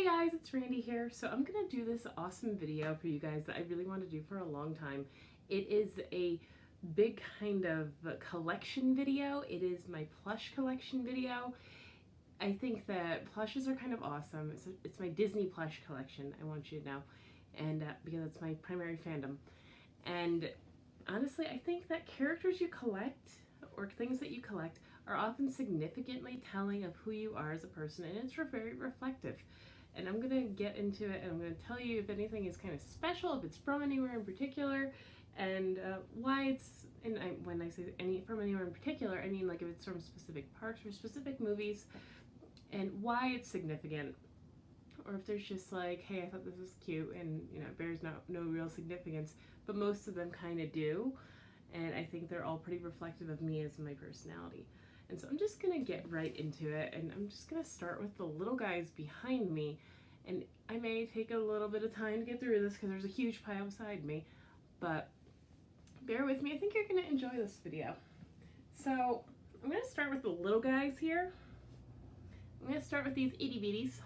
Hey guys, it's Randy here. So I'm gonna do this awesome video for you guys that I really want to do for a long time. It is a big kind of collection video. It is my plush collection video. I think that plushes are kind of awesome. It's my Disney plush collection, I want you to know, and because it's my primary fandom. And honestly, I think that characters you collect or things that you collect are often significantly telling of who you are as a person, and it's very reflective. And I'm gonna get into it, and I'm gonna tell you if anything is kind of special, if it's from anywhere in particular, and why it's. And when I say from anywhere in particular, I mean like if it's from specific parks or specific movies, and why it's significant, or if there's just like, hey, I thought this was cute, and you know, it bears no real significance, but most of them kind of do, and I think they're all pretty reflective of me as my personality. And so I'm just gonna get right into it, and I'm just gonna start with the little guys behind me, and I may take a little bit of time to get through this because there's a huge pile beside me, but bear with me. I think you're gonna enjoy this video. So I'm gonna start with the little guys here. I'm gonna start with these itty bitties.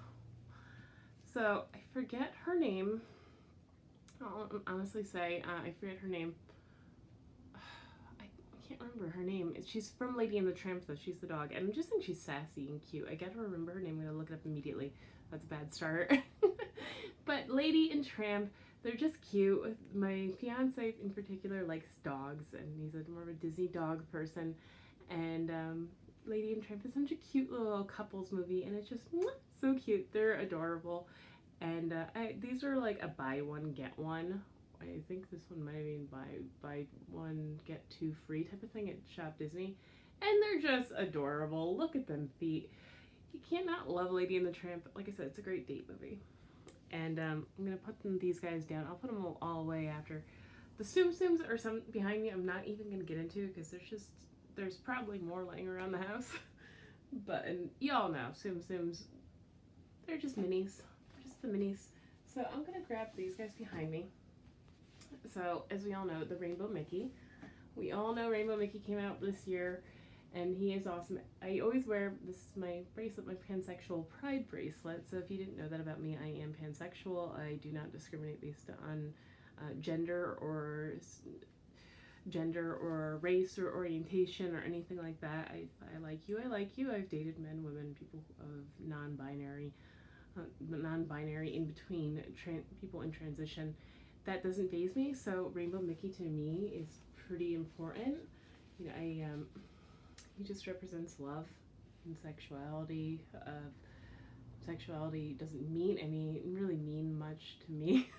So I forget her name. I'll honestly say I forget her name. I can't remember her name. She's from Lady and the Tramp though. She's the dog, and I just think she's sassy and cute. I gotta remember her name. I'm gonna look it up immediately. That's a bad start. But Lady and Tramp, they're just cute. My fiance in particular likes dogs, and he's more of a Disney dog person. And Lady and Tramp is such a cute little couples movie, and it's just so cute. They're adorable. And these are like a buy one get one. I think this one might have been buy one get two free type of thing at Shop Disney, and they're just adorable. Look at them feet. You can't not love Lady and the Tramp. Like I said, it's a great date movie. And I'm gonna put these guys down. I'll put them all away after. The Tsum Tsums are some behind me. I'm not even gonna get into because there's probably more laying around the house. But and y'all know Tsum Tsums, they're just minis. They're just the minis. So I'm gonna grab these guys behind me. So, as we all know, the Rainbow Mickey. We all know Rainbow Mickey came out this year, and he is awesome. I always wear, this is my bracelet, my pansexual pride bracelet. So if you didn't know that about me, I am pansexual. I do not discriminate based on gender or race or orientation or anything like that. I like you, I like you. I've dated men, women, people of non-binary, in between, people in transition. That doesn't faze me. So Rainbow Mickey to me is pretty important. You know, he just represents love and sexuality. Sexuality doesn't really mean much to me.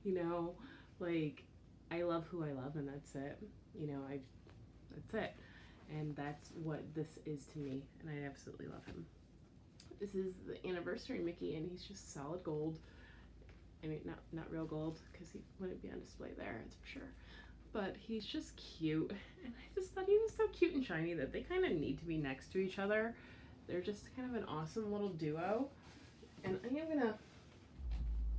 You know, like I love who I love, and that's it. You know, that's it, and that's what this is to me, and I absolutely love him. This is the anniversary Mickey, and he's just solid gold. I mean, not real gold, because he wouldn't be on display there, that's for sure. But he's just cute, and I just thought he was so cute and shiny that they kind of need to be next to each other. They're just kind of an awesome little duo. And I am gonna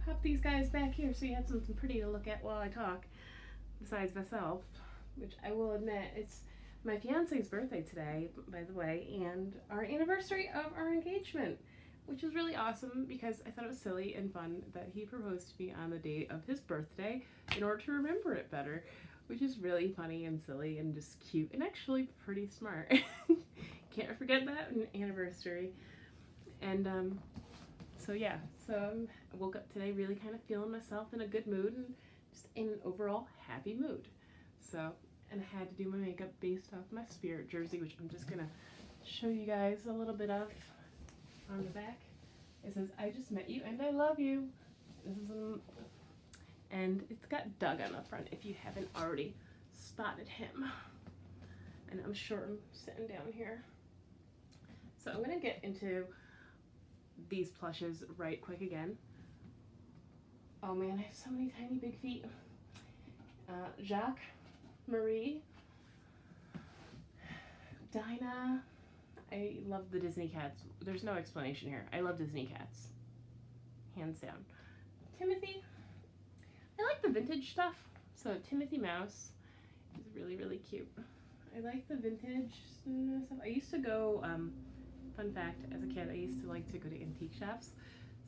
pop these guys back here so you have something pretty to look at while I talk, besides myself, which I will admit, it's my fiance's birthday today, by the way, and our anniversary of our engagement, which is really awesome because I thought it was silly and fun that he proposed to me on the date of his birthday in order to remember it better, which is really funny and silly and just cute and actually pretty smart. Can't forget that anniversary. And so yeah, I woke up today really kind of feeling myself in a good mood and just in an overall happy mood. So, and I had to do my makeup based off my Spirit jersey, which I'm just gonna show you guys a little bit of. On the back, it says, "I just met you and I love you." This is and it's got Doug on the front if you haven't already spotted him. And I'm sure I'm sitting down here. So I'm gonna get into these plushes right quick again. Oh man, I have so many tiny big feet. Jacques, Marie, Dinah. I love the Disney cats. There's no explanation here. I love Disney cats. Hands down. Timothy. I like the vintage stuff. So Timothy Mouse is really cute. I like the vintage stuff. I used to go, fun fact, as a kid, I used to like to go to antique shops.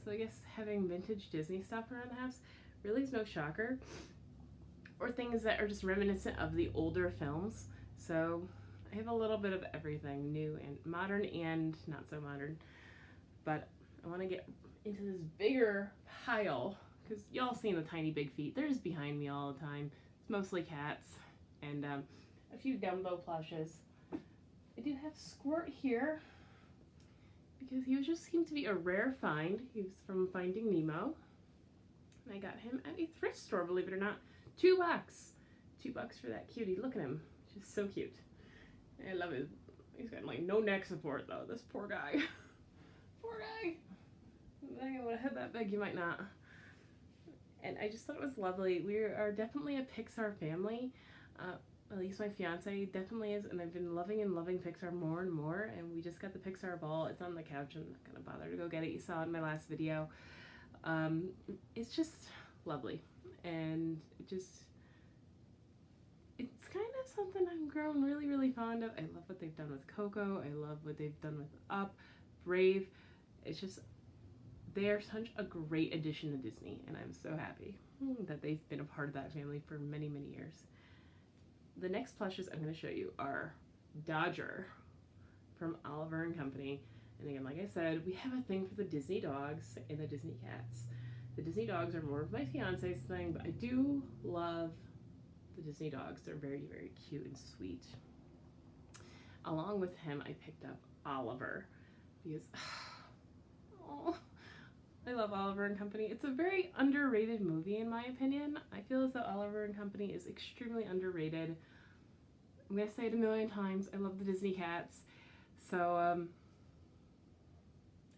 So I guess having vintage Disney stuff around the house really is no shocker. Or things that are just reminiscent of the older films. So I have a little bit of everything, new and modern and not so modern. But I want to get into this bigger pile because y'all seen the tiny big feet. They're just behind me all the time. It's mostly cats and a few Dumbo plushes. I do have Squirt here because he just seemed to be a rare find. He was from Finding Nemo. And I got him at a thrift store, believe it or not. $2. $2 for that cutie. Look at him. Just so cute. I love his. He's got like no neck support though. This poor guy. Poor guy. I think I would have had that big. You might not. And I just thought it was lovely. We are definitely a Pixar family. At least my fiance definitely is, and I've been loving Pixar more and more. And we just got the Pixar ball. It's on the couch. I'm not gonna bother to go get it. You saw it in my last video. It's just lovely, and it's kind of something I've grown really, really fond of. I love what they've done with Coco. I love what they've done with Up, Brave. It's just, they are such a great addition to Disney, and I'm so happy that they've been a part of that family for many, many years. The next plushes I'm going to show you are Dodger from Oliver and Company. And again, like I said, we have a thing for the Disney dogs and the Disney cats. The Disney dogs are more of my fiance's thing, but I do love the Disney dogs. They're very, very cute and sweet. Along with him, I picked up Oliver because oh, I love Oliver and Company. It's a very underrated movie in my opinion. I feel as though Oliver and Company is extremely underrated. I'm gonna say it a million times. I love the Disney cats. So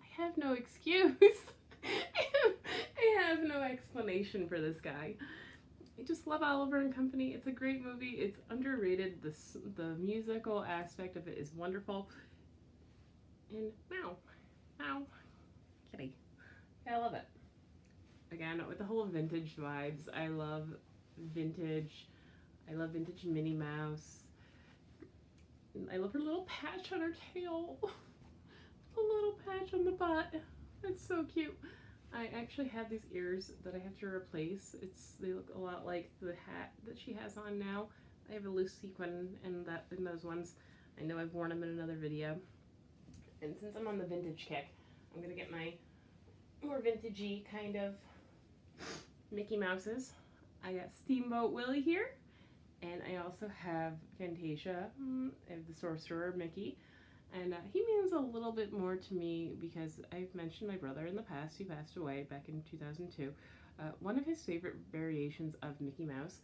I have no excuse. I have no explanation for this guy. I just love Oliver and Company. It's a great movie. It's underrated. The musical aspect of it is wonderful. And meow, kitty. I love it. Again, with the whole vintage vibes, I love vintage. I love vintage Minnie Mouse. I love her little patch on her tail. A little patch on the butt. It's so cute. I actually have these ears that I have to replace. They look a lot like the hat that she has on now. I have a loose sequin in those ones. I know I've worn them in another video. And since I'm on the vintage kick, I'm gonna get my more vintagey kind of Mickey Mouses. I got Steamboat Willie here, and I also have Fantasia. I have the Sorcerer Mickey. And he means a little bit more to me because I've mentioned my brother in the past who passed away back in 2002. One of his favorite variations of Mickey Mouse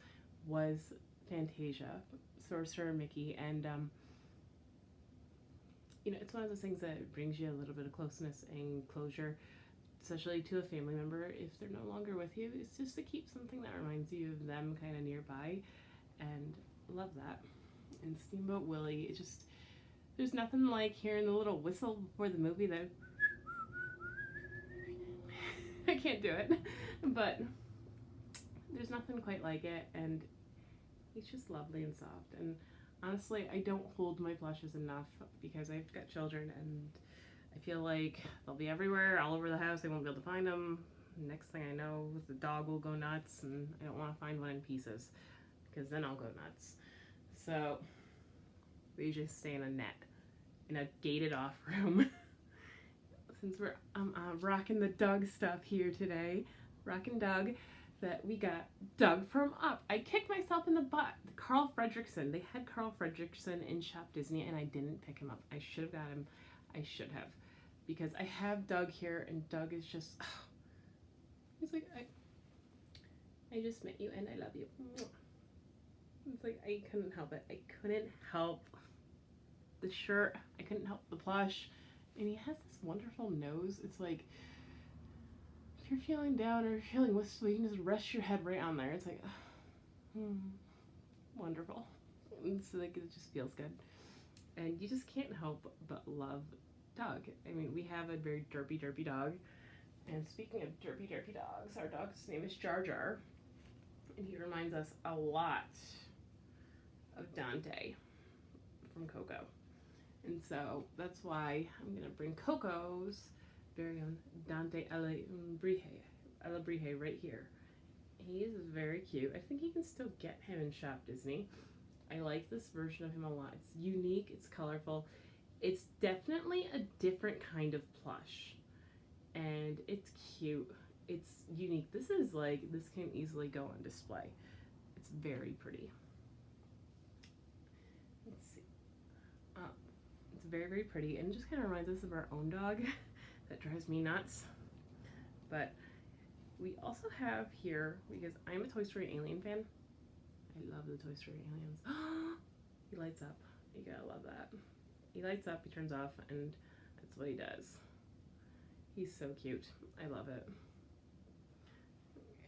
was Fantasia, Sorcerer Mickey, and you know, it's one of those things that brings you a little bit of closeness and closure, especially to a family member if they're no longer with you. It's just to keep something that reminds you of them kind of nearby, and love that. And Steamboat Willie, it just, there's nothing like hearing the little whistle before the movie that I can't do it, but there's nothing quite like it, and it's just lovely and soft. And honestly, I don't hold my plushes enough because I've got children, and I feel like they'll be everywhere, all over the house. I won't be able to find them. Next thing I know, the dog will go nuts, and I don't want to find one in pieces because then I'll go nuts. So we usually stay in a net, in a gated off room. Since we're rocking the Doug stuff here today, rocking Doug, that we got Doug from Up. I kicked myself in the butt. Carl Fredricksen. They had Carl Fredricksen in Shop Disney, and I didn't pick him up. I should have got him. I should have, because I have Doug here, and Doug is just, he's like, I just met you, and I love you. It's like, I couldn't help it. I couldn't help the shirt. I couldn't help the plush. And he has this wonderful nose. It's like, if you're feeling down or you're feeling wistful, you can just rest your head right on there. It's like, wonderful. It's like, it just feels good. And you just can't help but love Doug. I mean, we have a very derpy dog. And speaking of derpy dogs, our dog's name is Jar Jar. And he reminds us a lot of Dante from Coco. And so that's why I'm going to bring Coco's very own Dante Brie right here. He is very cute. I think you can still get him in Shop Disney. I like this version of him a lot. It's unique, it's colorful. It's definitely a different kind of plush. And it's cute. It's unique. This can easily go on display. It's very pretty. Let's see. It's very, very pretty, and it just kind of reminds us of our own dog. That drives me nuts. But we also have here, because I'm a Toy Story Alien fan. I love the Toy Story Aliens. He lights up. You gotta love that. He lights up, he turns off, and that's what he does. He's so cute. I love it.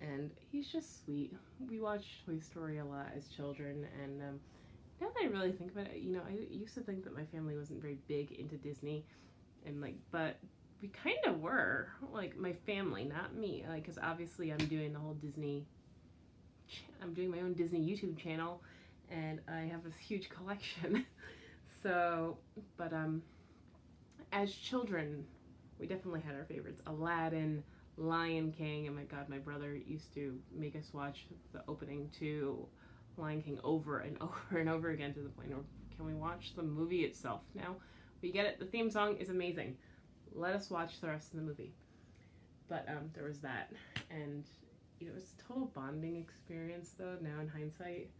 And he's just sweet. We watched Toy Story a lot as children, and now that I really think about it, you know, I used to think that my family wasn't very big into Disney, and but we kind of were, like my family, not me, because obviously I'm doing the whole I'm doing my own Disney YouTube channel, and I have this huge collection. So, but as children, we definitely had our favorites. Aladdin, Lion King, and my God, my brother used to make us watch the opening to Lion King over and over and over again, to the point where, can we watch the movie itself now? We get it, the theme song is amazing. Let us watch the rest of the movie. But there was that, and you know, it was a total bonding experience though, now in hindsight.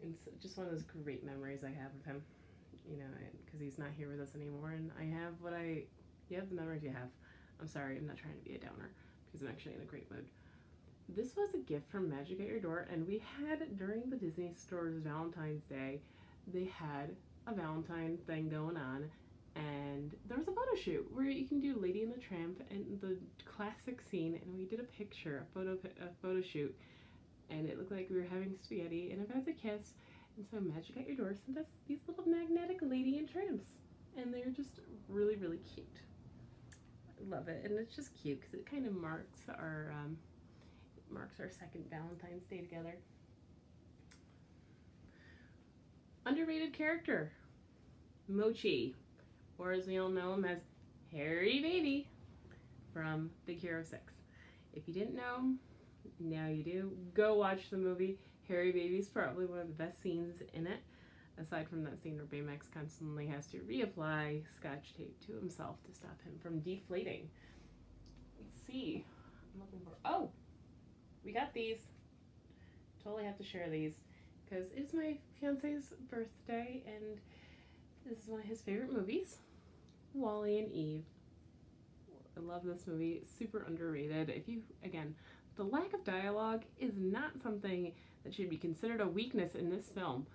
It's just one of those great memories I have of him, you know, because he's not here with us anymore, and you have the memories you have. I'm sorry, I'm not trying to be a downer, because I'm actually in a great mood. This was a gift from Magic at Your Door, and we had, during the Disney Store's Valentine's Day, they had a Valentine thing going on, and there was a photo shoot where you can do Lady and the Tramp and the classic scene, and we did a photo shoot, and it looked like we were having spaghetti and about to kiss, and so Magic at Your Door sent us these little magnetic Lady and Tramps, and they're just really, really cute. I love it, and it's just cute because it kind of marks our second Valentine's Day together. Underrated character, Mochi, or as we all know him as Harry Baby from Big Hero 6. If you didn't know, now you do. Go watch the movie. Harry Baby's probably one of the best scenes in it, aside from that scene where Baymax constantly has to reapply Scotch tape to himself to stop him from deflating. Let's see. I'm looking for... Oh! We got these. Totally have to share these, because it's my fiance's birthday, and this is one of his favorite movies, WallE Eve. I love this movie. It's super underrated. The lack of dialogue is not something that should be considered a weakness in this film.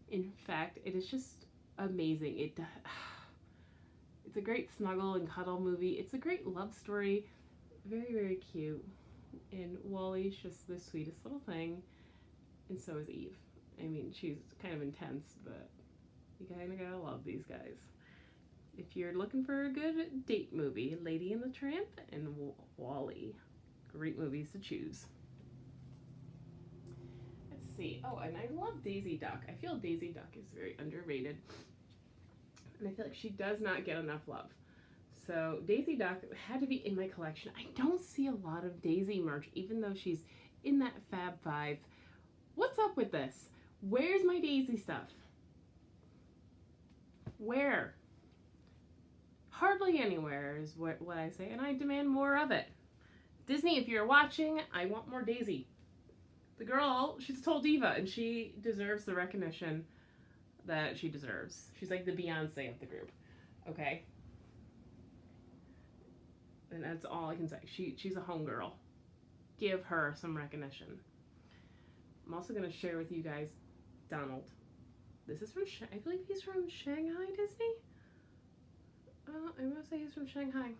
In fact, it is just amazing. It's a great snuggle and cuddle movie. It's a great love story. Very, very cute. And WallE's just the sweetest little thing. And so is Eve. I mean, she's kind of intense, but you kind of gotta love these guys. If you're looking for a good date movie, Lady and the Tramp and WallE. Great movies to choose. Let's see. Oh, and I love Daisy Duck. I feel Daisy Duck is very underrated. And I feel like she does not get enough love. So Daisy Duck had to be in my collection. I don't see a lot of Daisy merch, even though she's in that Fab 5. What's up with this? Where's my Daisy stuff? Where? Hardly anywhere is what I say, and I demand more of it. Disney, if you're watching, I want more Daisy. The girl, she's a total diva, and she deserves the recognition that she deserves. She's like the Beyonce of the group, okay? And that's all I can say. She's a homegirl. Give her some recognition. I'm also going to share with you guys Donald. This is from, I believe he's from Shanghai Disney? I want to say he's from Shanghai.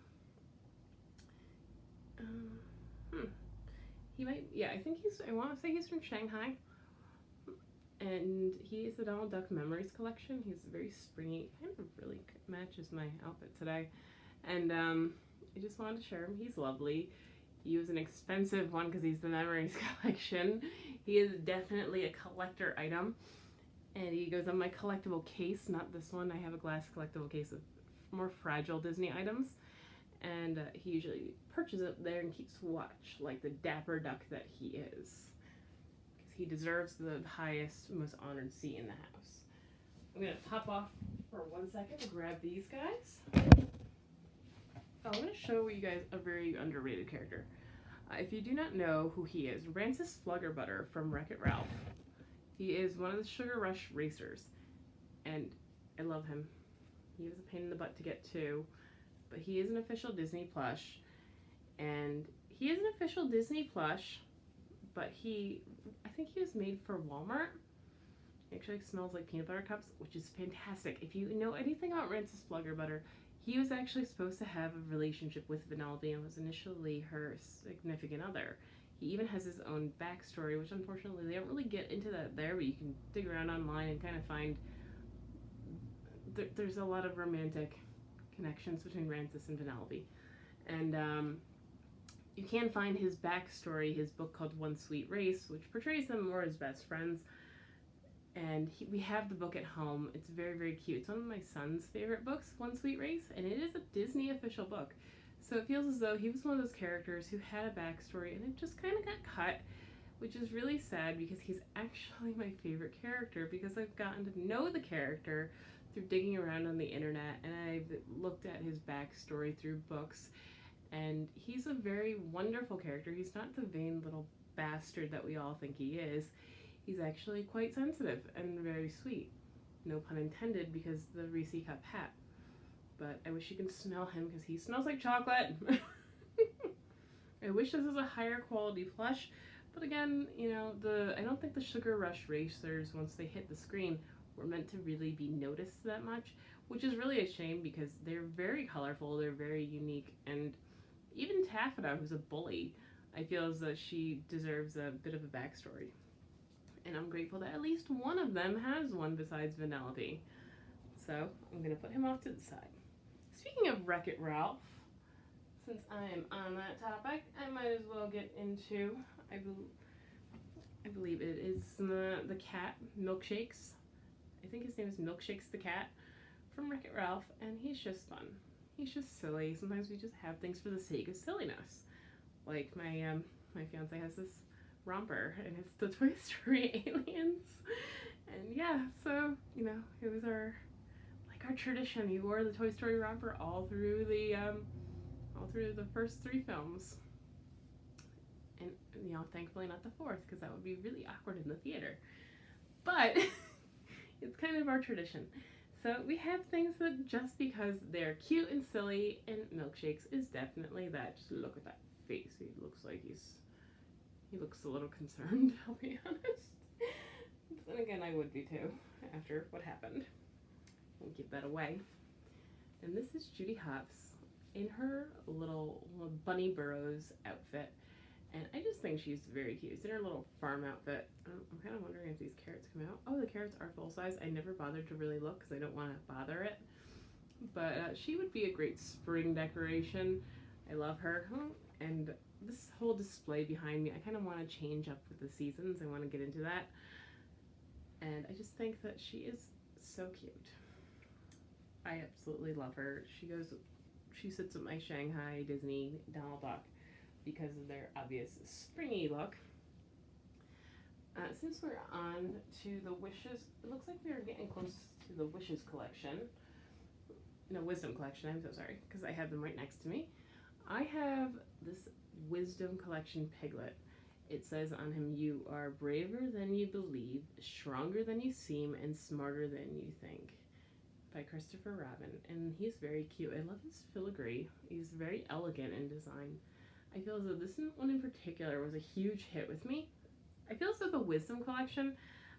He might, yeah, I want to say he's from Shanghai. And he is the Donald Duck Memories collection. He's very springy, kind of really matches my outfit today. And I just wanted to share him. He's lovely. He was an expensive one because he's the Memories collection. He is definitely a collector item. And he goes on my collectible case, not this one. I have a glass collectible case of more fragile Disney items. and he usually perches up there and keeps watch like the dapper duck that he is, because he deserves the highest, most honored seat in the house. I'm gonna pop off for 1 second to grab these guys. I'm gonna show you guys a very underrated character. If you do not know who he is, Rancis Fluggerbutter from Wreck-It Ralph. He is one of the Sugar Rush racers, and I love him. He was a pain in the butt to get to, but he is an official Disney plush, and he is an official Disney plush, but I think he was made for Walmart. He actually smells like peanut butter cups, which is fantastic. If you know anything about Rancis Fluggerbutter, he was actually supposed to have a relationship with Vanellope and was initially her significant other. He even has his own backstory, which unfortunately they don't really get into that there, but you can dig around online and kind of find there's a lot of romantic connections between Rancis and Vanellope. And you can find his backstory, his book called One Sweet Race, which portrays them more as best friends. And we have the book at home. It's very, very cute. It's one of my son's favorite books, One Sweet Race, and it is a Disney official book. So it feels as though he was one of those characters who had a backstory and it just kind of got cut, which is really sad because he's actually my favorite character, because I've gotten to know the character through digging around on the internet, and I've looked at his backstory through books, and he's a very wonderful character. He's not the vain little bastard that we all think he is. He's actually quite sensitive and very sweet. No pun intended, because the Reese Cup hat. But I wish you could smell him because he smells like chocolate. I wish this was a higher quality plush, but again, you know, I don't think the Sugar Rush racers, once they hit the screen, were meant to really be noticed that much, which is really a shame because they're very colorful, they're very unique, and even Taffeta, who's a bully, I feel as though she deserves a bit of a backstory. And I'm grateful that at least one of them has one besides Vanellope. So I'm going to put him off to the side. Speaking of Wreck-It Ralph, since I am on that topic, I might as well get into, I believe it is the cat, Milkshakes. I think his name is Milkshakes the cat from Wreck-It Ralph, and he's just fun. He's just silly. Sometimes we just have things for the sake of silliness. Like my fiance has this romper, and it's the Toy Story aliens. And yeah, so, you know, it was our tradition. He wore the Toy Story romper all through the first 3 films. And, you know, thankfully not the 4th, because that would be really awkward in the theater. But it's kind of our tradition. So we have things that just because they're cute and silly, and Milkshakes is definitely that. Just look at that face. He looks like he looks a little concerned, I'll be honest. But then again, I would be too, after what happened. We'll keep that away. And this is Judy Hopps in her little Bunny Burrows outfit. And I just think she's very cute. It's in her little farm outfit. I'm kind of wondering if these carrots come out. Oh, the carrots are full size. I never bothered to really look because I don't want to bother it. But she would be a great spring decoration. I love her. And this whole display behind me, I kind of want to change up with the seasons. I want to get into that. And I just think that she is so cute. I absolutely love her. She sits at my Shanghai Disney Donald Duck because of their obvious springy look. Since we're on to the Wishes, it looks like we're getting close to the Wishes collection. No, Wisdom collection, I'm so sorry, because I have them right next to me. I have this Wisdom collection piglet. It says on him, "You are braver than you believe, stronger than you seem, and smarter than you think," by Christopher Robin. And he's very cute. I love his filigree. He's very elegant in design. I feel as though this one in particular was a huge hit with me. I feel as though the Wisdom collection,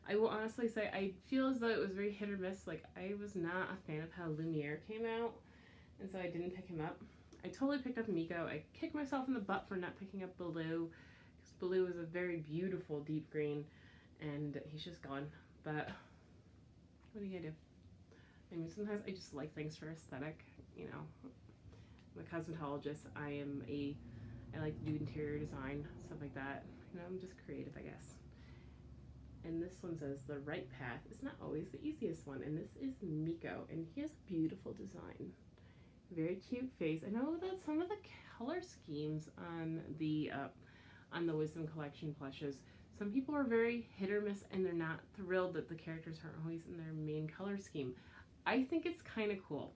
I will honestly say, I feel as though it was very hit or miss. Like, I was not a fan of how Lumiere came out, and so I didn't pick him up. I totally picked up Miko. I kicked myself in the butt for not picking up Baloo, because Baloo is a very beautiful deep green, and he's just gone. But what are you gonna do? I mean, sometimes I just like things for aesthetic, you know. I'm a cosmetologist. I like to do interior design, stuff like that. You know, I'm just creative, I guess. And this one says, "The right path is not always the easiest one." And this is Miko, and he has a beautiful design. Very cute face. I know that some of the color schemes on the Wisdom Collection plushes, some people are very hit or miss and they're not thrilled that the characters aren't always in their main color scheme. I think it's kind of cool.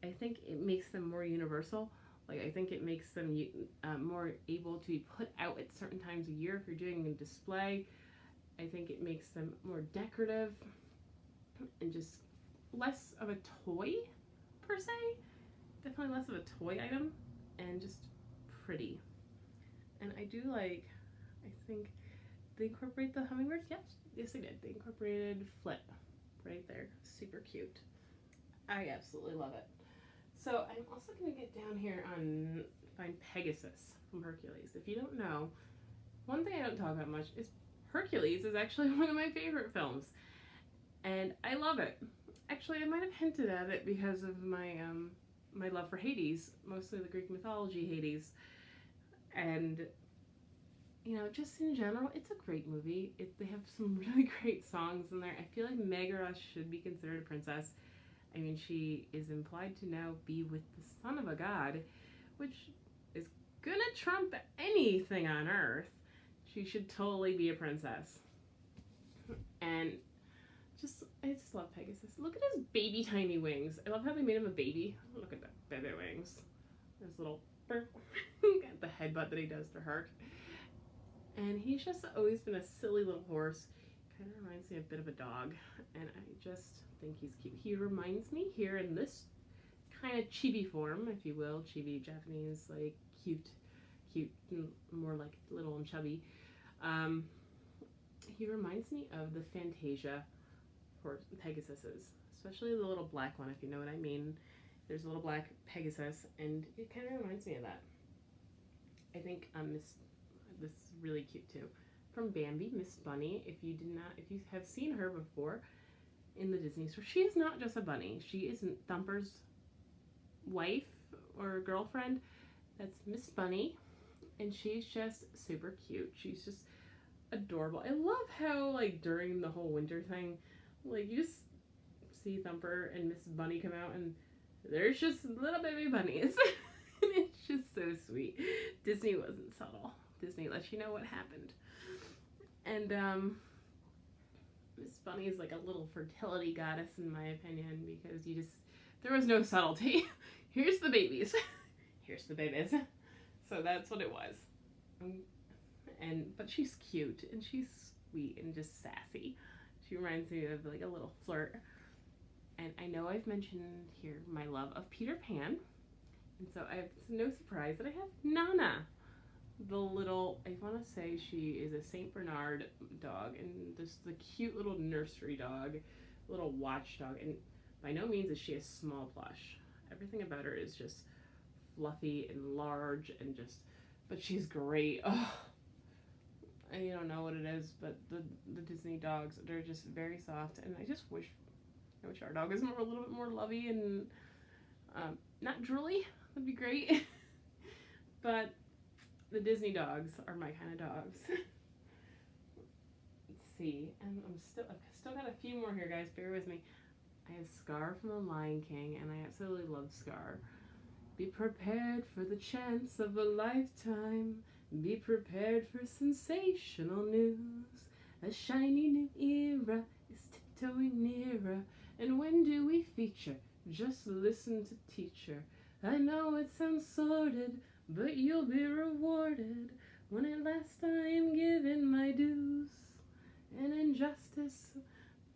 I think it makes them more universal. Like, I think it makes them more able to be put out at certain times of year if you're doing a display. I think it makes them more decorative and just less of a toy, per se. Definitely less of a toy item and just pretty. And I do like, I think they incorporate the hummingbird. Yes they did. They incorporated Flip right there. Super cute. I absolutely love it. So I'm also going to get down here on find Pegasus from Hercules. If you don't know, one thing I don't talk about much is Hercules is actually one of my favorite films. And I love it. Actually, I might have hinted at it because of my my love for Hades, mostly the Greek mythology Hades. And, you know, just in general, it's a great movie. They have some really great songs in there. I feel like Megara should be considered a princess. I mean, she is implied to now be with the son of a god, which is gonna trump anything on Earth. She should totally be a princess. And I just love Pegasus. Look at his baby tiny wings. I love how they made him a baby. Look at that baby wings. His little the headbutt that he does to Herc. And he's just always been a silly little horse. Kind of reminds me a bit of a dog. And I just think he's cute. He reminds me here in this kind of chibi form, if you will. Chibi, Japanese, like cute, more like little and chubby. He reminds me of the Fantasia for Pegasuses, especially the little black one, if you know what I mean. There's a little black Pegasus, and it kind of reminds me of that. I think this is really cute too. From Bambi, Miss Bunny. If you have seen her before in the Disney store, she is not just a bunny. She isn't Thumper's wife or girlfriend. That's Miss Bunny, and she's just super cute. She's just adorable. I love how, like, during the whole winter thing, like, you just see Thumper and Miss Bunny come out, and there's just little baby bunnies. And it's just so sweet. Disney wasn't subtle. Disney lets you know what happened. And Miss Bunny is like a little fertility goddess, in my opinion, because there was no subtlety. Here's the babies. Here's the babies. So that's what it was. But she's cute, and she's sweet, and just sassy. She reminds me of like a little flirt. And I know I've mentioned here my love of Peter Pan. And so it's no surprise that I have Nona. The little, I want to say she is a St. Bernard dog, and just the cute little nursery dog, little watchdog. And by no means is she a small plush. Everything about her is just fluffy and large and but she's great. Oh, I don't know what it is, but the Disney dogs, they're just very soft, and I wish our dog was a little bit more lovey and not drooly. That'd be great. But the Disney dogs are my kind of dogs. Let's see, and I've still got a few more here, guys. Bear with me. I have Scar from The Lion King, and I absolutely love Scar. Be prepared for the chance of a lifetime. Be prepared for sensational news. A shiny new era is tiptoeing nearer. And when do we feature? Just listen to teacher. I know it sounds sordid, but you'll be rewarded when at last I am given my dues. And injustice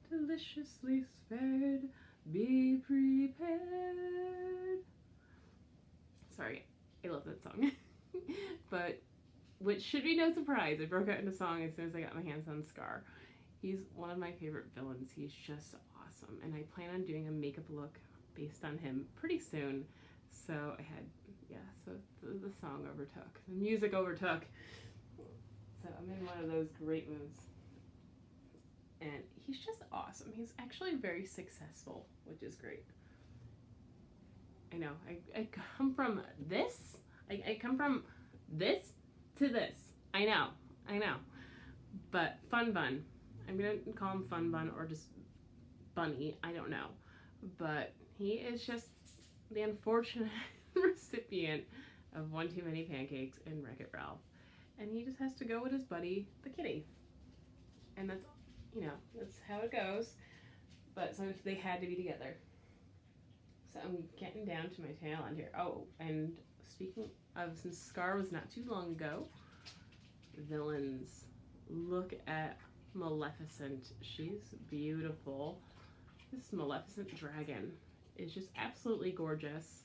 deliciously spared. Be prepared. Sorry, I love that song. But which should be no surprise, I broke out into song as soon as I got my hands on Scar. He's one of my favorite villains. He's just awesome, and I plan on doing a makeup look based on him pretty soon. So the song overtook. The music overtook. So I'm in one of those great moods. And he's just awesome. He's actually very successful, which is great. I know. I come from this. I come from this to this. I know. But Fun Bun. I'm going to call him Fun Bun or just Bunny. I don't know. But he is just the unfortunate recipient of one too many pancakes in Wreck-It Ralph. And he just has to go with his buddy, the kitty. And that's, that's how it goes. But so they had to be together. So I'm getting down to my tail end here. Oh, and speaking of, since Scar was not too long ago, villains. Look at Maleficent. She's beautiful. This Maleficent dragon is just absolutely gorgeous.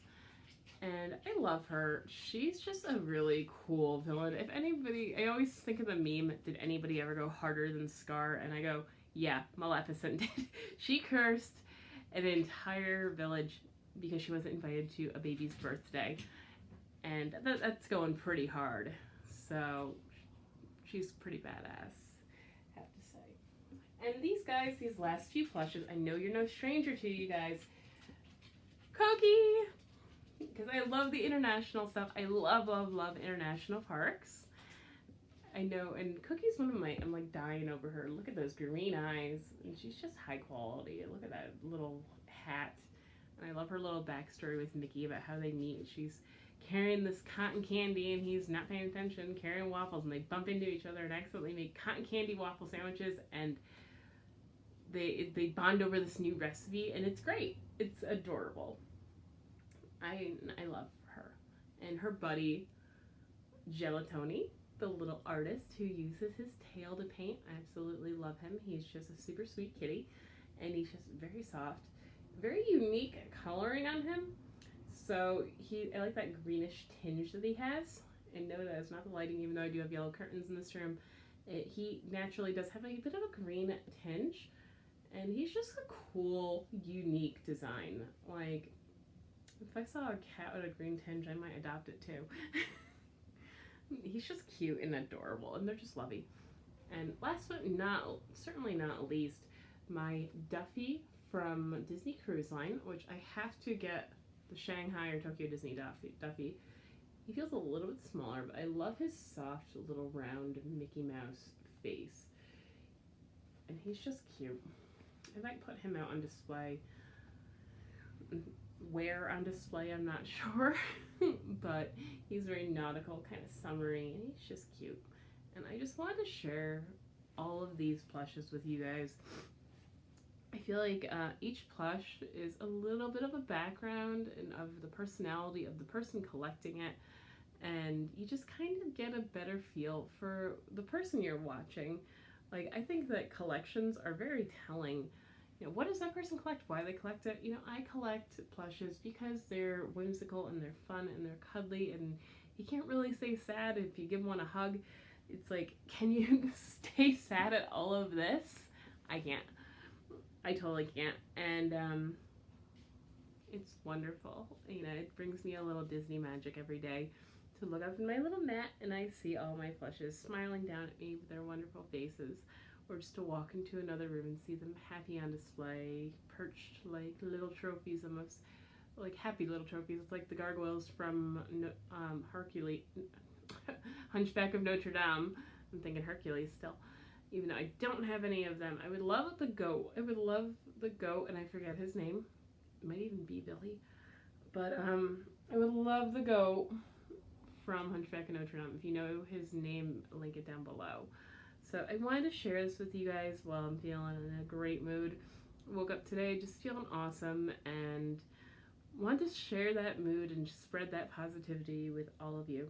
And I love her. She's just a really cool villain. If anybody, I always think of the meme, did anybody ever go harder than Scar? And I go, yeah, Maleficent did. She cursed an entire village because she wasn't invited to a baby's birthday. And that's going pretty hard. So she's pretty badass, I have to say. And these guys, these last few plushes, I know you're no stranger to, you guys. Cookie! Because I love the international stuff. I love, love, love international parks. I know, and Cookie's one of my, I'm like dying over her. Look at those green eyes. And she's just high quality. Look at that little hat. And I love her little backstory with Mickey about how they meet. She's carrying this cotton candy and he's not paying attention, carrying waffles, and they bump into each other and accidentally make cotton candy waffle sandwiches, and they bond over this new recipe, and it's great. It's adorable. I love her. And her buddy, Jello Tony, the little artist who uses his tail to paint. I absolutely love him. He's just a super sweet kitty, and he's just very soft. Very unique coloring on him. So I like that greenish tinge that he has. And no, that is not the lighting, even though I do have yellow curtains in this room. He naturally does have a bit of a green tinge. And he's just a cool, unique design. Like, if I saw a cat with a green tinge, I might adopt it too. He's just cute and adorable, and they're just lovey. And last but certainly not least, my Duffy from Disney Cruise Line, which I have to get the Shanghai or Tokyo Disney Duffy. He feels a little bit smaller, but I love his soft little round Mickey Mouse face. And he's just cute. I might put him out on display. Where on display, I'm not sure. But he's very nautical, kind of summery, and he's just cute. And I just wanted to share all of these plushes with you guys. I feel like each plush is a little bit of a background and of the personality of the person collecting it, and you just kind of get a better feel for the person you're watching. Like, I think that collections are very telling. What does that person collect? Why they collect it? I collect plushes because they're whimsical and they're fun and they're cuddly, and you can't really stay sad if you give one a hug. It's like, can you stay sad at all of this? I can't. I totally can't. And it's wonderful. It brings me a little Disney magic every day to look up in my little mat and I see all my plushes smiling down at me with their wonderful faces. Or just to walk into another room and see them happy on display, perched like little trophies, almost like happy little trophies. It's like the gargoyles from Hercules, Hunchback of Notre Dame. I'm thinking Hercules still, even though I don't have any of them. I would love the goat. I would love the goat, and I forget his name. It might even be Billy. But I would love the goat from Hunchback of Notre Dame. If you know his name, link it down below. So I wanted to share this with you guys while I'm feeling in a great mood. Woke up today just feeling awesome and wanted to share that mood and just spread that positivity with all of you.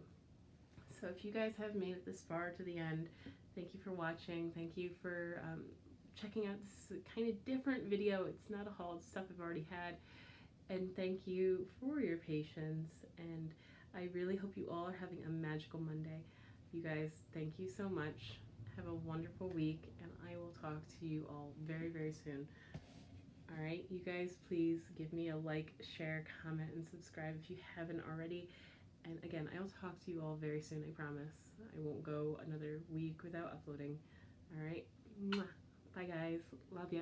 So if you guys have made it this far to the end, thank you for watching. Thank you for checking out this kind of different video. It's not a haul, it's stuff I've already had. And thank you for your patience. And I really hope you all are having a magical Monday. You guys, thank you so much. Have a wonderful week, and I will talk to you all very, very soon. All right, you guys, please give me a like, share, comment, and subscribe if you haven't already. And again, I will talk to you all very soon, I promise. I won't go another week without uploading. All right, bye guys, love ya.